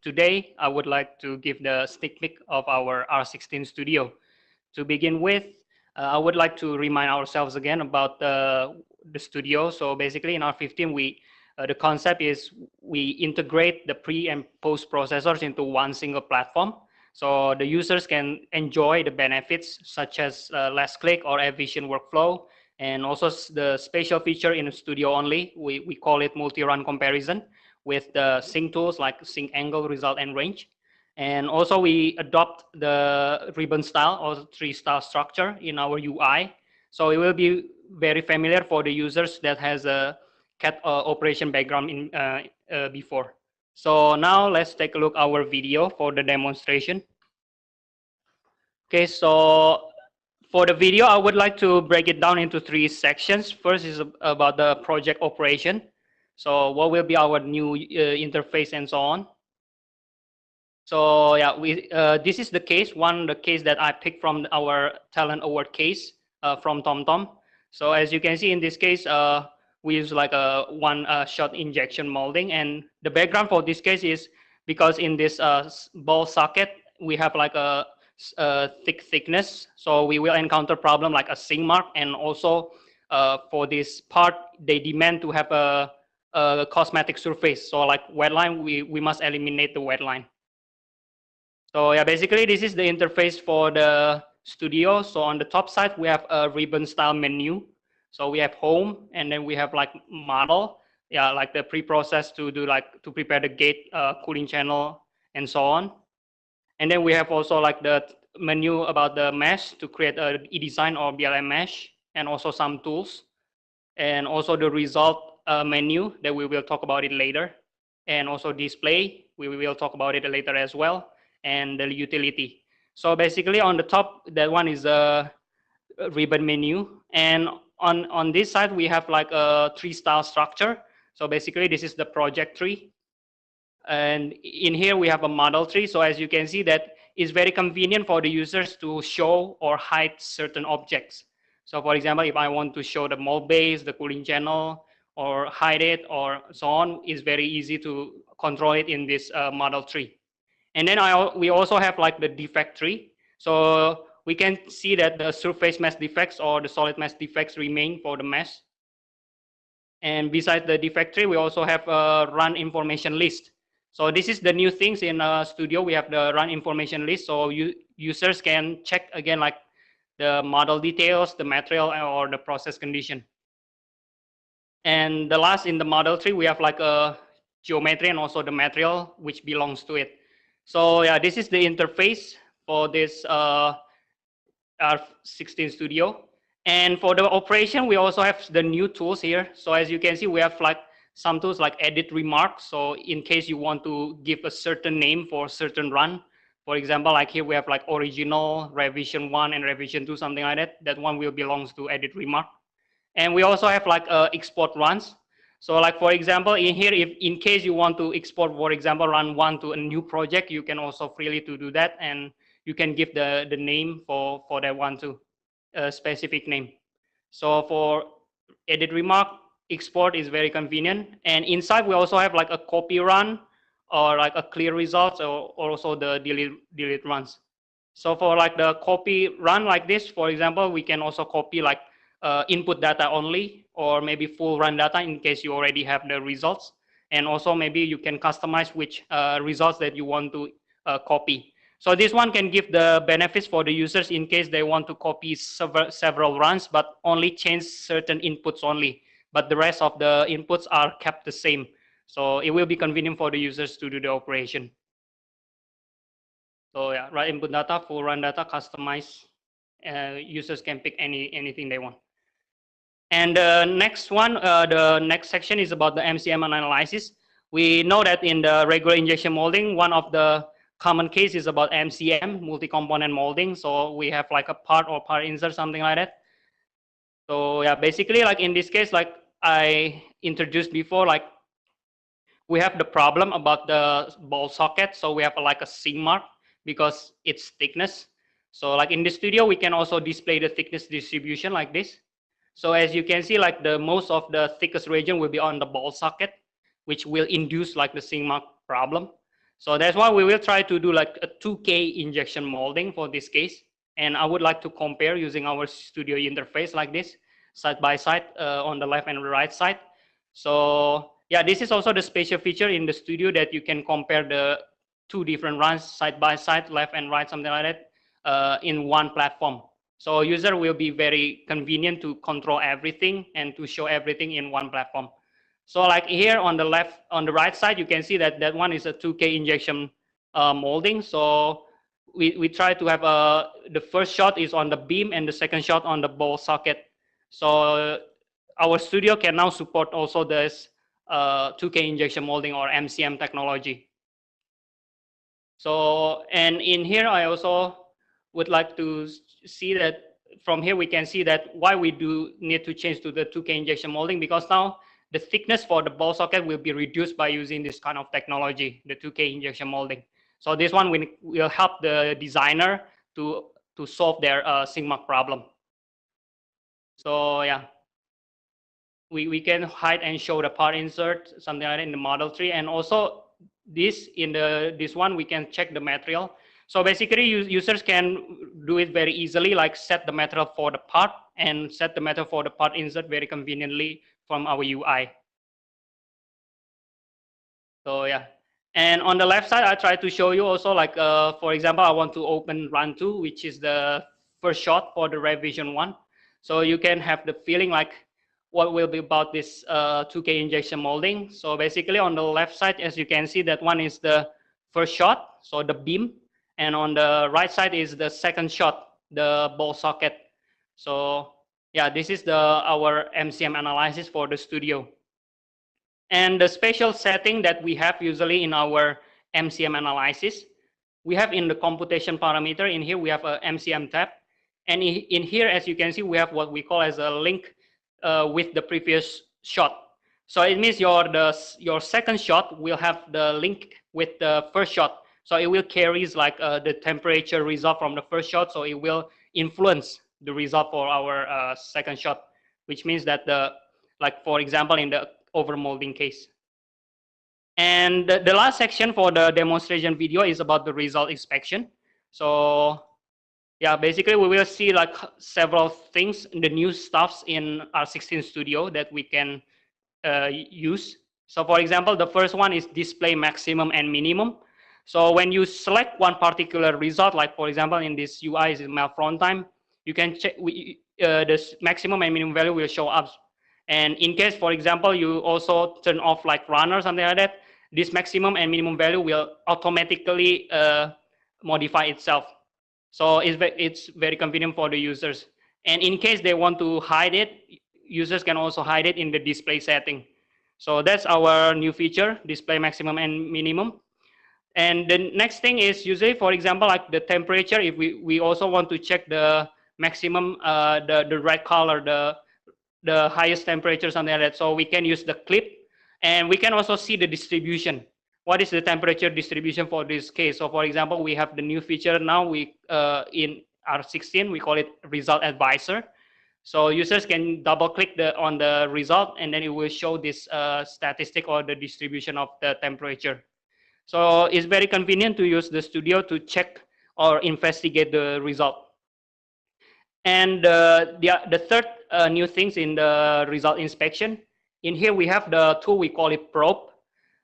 Today, I would like to give the sneak peek of our R16 studio. To begin with, I would like to remind ourselves again about the studio. So basically in R15, the concept is we integrate the pre and post processors into one single platform. So the users can enjoy the benefits such as less click or efficient workflow, and also the special feature in the studio only. We call it multi-run comparison with the sync tools like sync angle, result, and range. And also we adopt the ribbon style or tree-style structure in our UI. So it will be very familiar for the users that has a CAD operation background before. So now let's take a look at our video for the demonstration. Okay, so for the video, I would like to break it down into three sections. First is about the project operation. So what will be our new interface and so on. So yeah, this is the case that I picked from our talent award case from TomTom. So as you can see in this case, we use like a one-shot injection molding, and the background for this case is because in this ball socket we have like a thick thickness, so we will encounter problem like a sink mark, and also for this part they demand to have a cosmetic surface. So like wet line, we must eliminate the wet line. So yeah, basically this is the interface for the studio. So on the top side, we have a ribbon style menu. So we have home, and then we have like model, yeah, like the pre-process to do like to prepare the gate, cooling channel, and so on. And then we have also like the menu about the mesh to create a e-design or BLM mesh, and also some tools, and also the result menu that we will talk about it later, and also display, we will talk about it later as well, and the utility. So basically on the top, that one is a ribbon menu, and on this side we have like a tree-style structure. So basically this is the project tree, and in here we have a model tree. So as you can see, that is very convenient for the users to show or hide certain objects. So for example, if I want to show the mold base, the cooling channel, or hide it, or so on, it's very easy to control it in this model tree. And then we also have like the defect tree. So we can see that the surface mesh defects or the solid mesh defects remain for the mesh. And besides the defect tree, we also have a run information list. So this is the new things in Studio. We have the run information list. So users can check again like the model details, the material, or the process condition. And the last in the model tree, we have like a geometry and also the material which belongs to it. So yeah, this is the interface for this R16 Studio. And for the operation, we also have the new tools here. So as you can see, we have like some tools like edit remarks. So in case you want to give a certain name for a certain run, for example, like here we have like original, revision 1, and revision 2, something like that. That one will belongs to edit remark. And we also have like export runs. So like for example, in here, if in case you want to export, for example, run 1 to a new project, you can also freely to do that, and you can give the name for that one too, a specific name. So for edit remark, export is very convenient. And inside we also have like a copy run or like a clear results, or also the delete runs. So for like the copy run like this, for example, we can also copy like input data only, or maybe full run data in case you already have the results. And also maybe you can customize which results that you want to copy. So this one can give the benefits for the users in case they want to copy several runs, but only change certain inputs only. But the rest of the inputs are kept the same. So it will be convenient for the users to do the operation. So yeah, write input data, full run data, customize. Users can pick anything they want. And the next one, the next section is about the MCM analysis. We know that in the regular injection molding, one of the common case is about MCM, multi-component molding. So we have like a part or part insert, something like that. So yeah, basically like in this case, like I introduced before, like we have the problem about the ball socket. So we have like a sink mark because it's thickness. So like in the studio, we can also display the thickness distribution like this. So as you can see, like the most of the thickest region will be on the ball socket. which will induce like the sync mark problem. So that's why we will try to do like a 2K injection molding for this case. And I would like to compare using our studio interface like this, side by side on the left and right side. So yeah, this is also the special feature in the studio that you can compare the two different runs side by side, left and right, something like that, in one platform. So user will be very convenient to control everything and to show everything in one platform. So like here on the left, on the right side, you can see that that one is a 2K injection molding. So we try to have the first shot is on the beam and the second shot on the ball socket. So our studio can now support also this 2K injection molding or MCM technology. So, and in here, I also would like to see that from here, we can see that why we do need to change to the 2K injection molding, because now the thickness for the ball socket will be reduced by using this kind of technology, the 2K injection molding. So this one will help the designer to solve their sync mark problem. So yeah, we can hide and show the part insert, something like that in the model tree. And also this one, we can check the material. So basically users can do it very easily, like set the material for the part and set the material for the part insert very conveniently from our UI. So yeah. And on the left side, I try to show you also like, for example, I want to open run 2, which is the first shot for the revision 1. So you can have the feeling like what will be about this 2K injection molding. So basically on the left side, as you can see, that one is the first shot, so the beam. And on the right side is the second shot, the ball socket. So yeah, this is our MCM analysis for the studio. And the special setting that we have usually in our MCM analysis, we have in the computation parameter, in here we have a MCM tab. And in here, as you can see, we have what we call as a link with the previous shot. So it means your second shot will have the link with the first shot. So it will carries like the temperature result from the first shot. So it will influence the result for our second shot, which means that like for example, in the overmolding case. And the last section for the demonstration video is about the result inspection. So yeah, basically we will see like several things, the new stuffs in R16 Studio that we can use. So for example, the first one is display maximum and minimum. So when you select one particular result, like for example, in this UI is melt front time, you can check the maximum and minimum value will show up. And in case, for example, you also turn off like runner or something like that, this maximum and minimum value will automatically modify itself. So it's very convenient for the users. And in case they want to hide it, users can also hide it in the display setting. So that's our new feature, display maximum and minimum. And the next thing is usually, for example, like the temperature, if we also want to check the maximum, the red color, the highest temperature, something like that. So we can use the clip, and we can also see the distribution. What is the temperature distribution for this case? So for example, we have the new feature now in R16, we call it result advisor. So users can double click on the result, and then it will show this statistic or the distribution of the temperature. So it's very convenient to use the studio to check or investigate the result. And the third new things in the result inspection, in here we have the tool, we call it probe.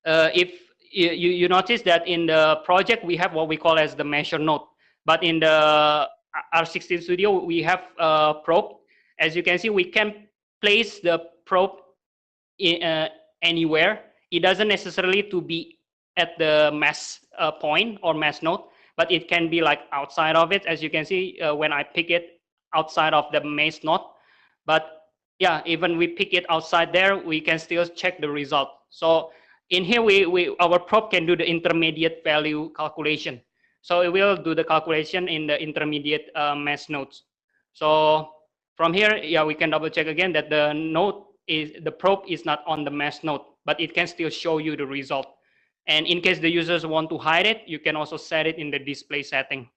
If you notice that in the project, we have what we call as the measure node. But in the R16 Studio, we have probe. As you can see, we can place the probe anywhere. It doesn't necessarily to be at the mesh point or mesh node, but it can be like outside of it. As you can see, when I pick it outside of the mesh node. But yeah, even we pick it outside there, we can still check the result. So in here, our probe can do the intermediate value calculation. So it will do the calculation in the intermediate mesh nodes. So from here, yeah, we can double check again that the probe is not on the mesh node, but it can still show you the result. And in case the users want to hide it, you can also set it in the display setting.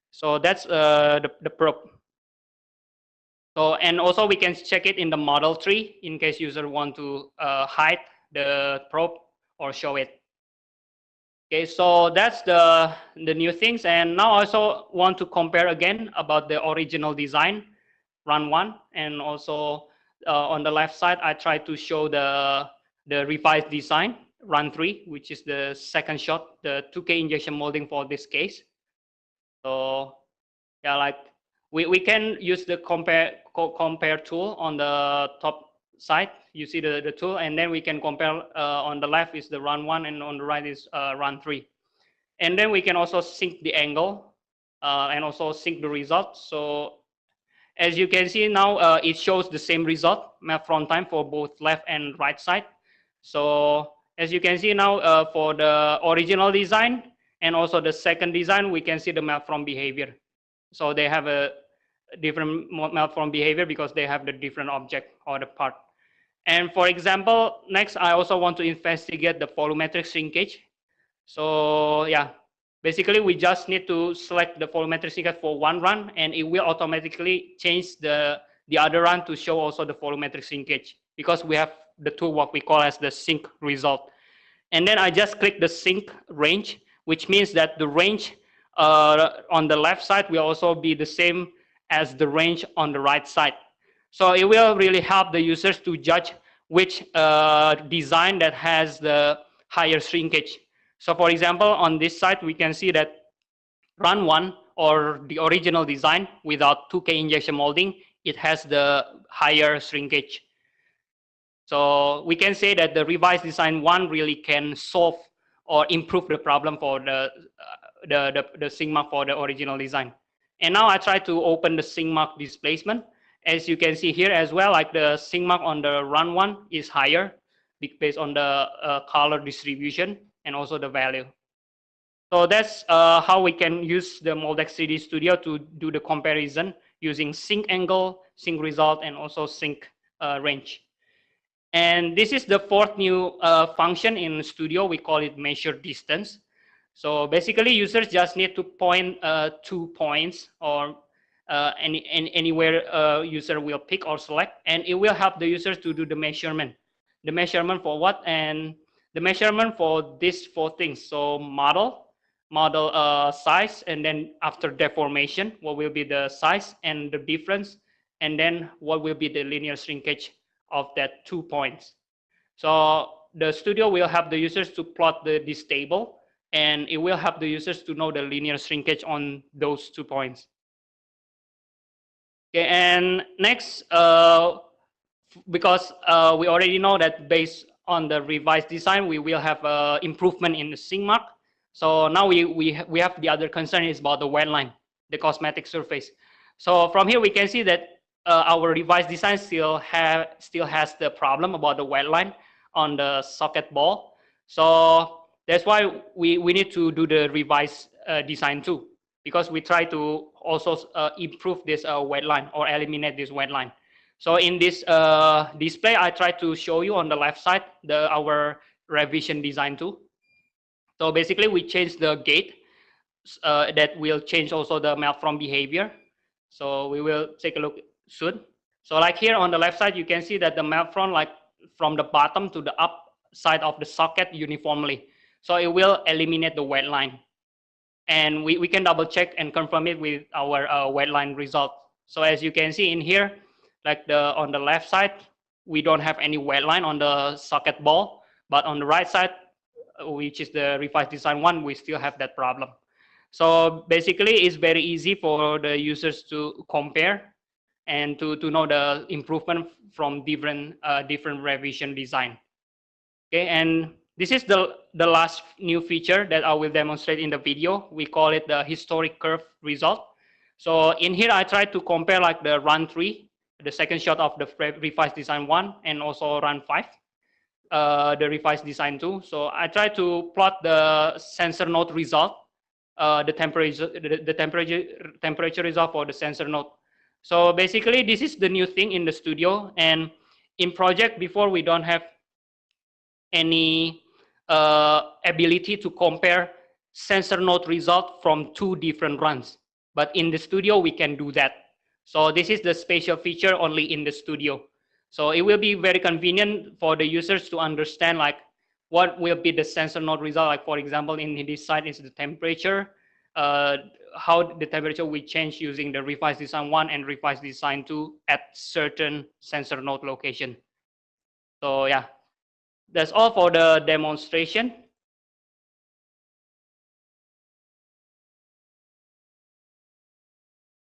So that's the probe. So, and also we can check it in the model tree in case user want to hide the probe or show it. Okay, so that's the new things. And now I also want to compare again about the original design, run 1, and also on the left side, I try to show the revised design, run 3, which is the second shot, the 2K injection molding for this case. So yeah, like we can use the compare tool on the top side. You see the tool, and then we can compare. On the left is the run 1, and on the right is run 3. And then we can also sync the angle and also sync the result. So as you can see now, it shows the same result, map from time for both left and right side. So as you can see now, for the original design and also the second design, we can see the map from behavior. So they have a different map from behavior because they have the different object or the part. And for example, next, I also want to investigate the volumetric shrinkage. So yeah, basically we just need to select the volumetric shrinkage for one run, and it will automatically change the other run to show also the volumetric shrinkage, because we have the tool what we call as the sync result. And then I just click the sync range, which means that the range on the left side will also be the same as the range on the right side. So it will really help the users to judge which design that has the higher shrinkage. So for example, on this side, we can see that run 1, or the original design without 2K injection molding, it has the higher shrinkage. So we can say that the revised design 1 really can solve or improve the problem for the sync mark for the original design. And now I try to open the sync mark displacement. As you can see here as well, like the sync mark on the run 1 is higher based on the color distribution and also the value. So that's how we can use the Moldex3D Studio to do the comparison using sync angle, sync result, and also sync range. And this is the fourth new function in Studio. We call it measure distance. So basically, users just need to point 2 points or anywhere user will pick or select, and it will help the users to do the measurement. The measurement for what? And the measurement for these 4 things. So model size, and then after deformation, what will be the size and the difference, and then what will be the linear shrinkage of that 2 points. So the Studio will help the users to plot this table, and it will help the users to know the linear shrinkage on those 2 points. Okay, and next, because we already know that based on the revised design, we will have improvement in the sync mark. So now we have the other concern is about the wet line, the cosmetic surface. So from here we can see that our revised design still has the problem about the wet line on the socket ball. So that's why we need to do the revised design too, because we try to also improve this wet line or eliminate this wet line. So in this display, I try to show you on the left side our revision design too. So basically, we change the gate that will change also the map from behavior. So we will take a look soon. So like here on the left side, you can see that the map from like from the bottom to the up side of the socket uniformly. So it will eliminate the wet line. And we can double check and confirm it with our wet line result. So as you can see in here, like on the left side, we don't have any wet line on the socket ball, but on the right side, which is the revised design 1, we still have that problem. So basically, it's very easy for the users to compare and to know the improvement from different revision design. Okay, and this is the last new feature that I will demonstrate in the video. We call it the historic curve result. So in here, I try to compare like the run 3, the second shot of the revised design 1, and also run 5, the revised design 2. So I try to plot the sensor node result, the temperature result for the sensor node. So basically, this is the new thing in the Studio. And in project before, we don't have any ability to compare sensor node result from 2 different runs. But in the Studio, we can do that. So this is the special feature only in the Studio. So it will be very convenient for the users to understand like what will be the sensor node result. Like for example, in this side is the temperature, how the temperature will change using the revised design 1 and revised design 2 at certain sensor node location. So yeah, that's all for the demonstration.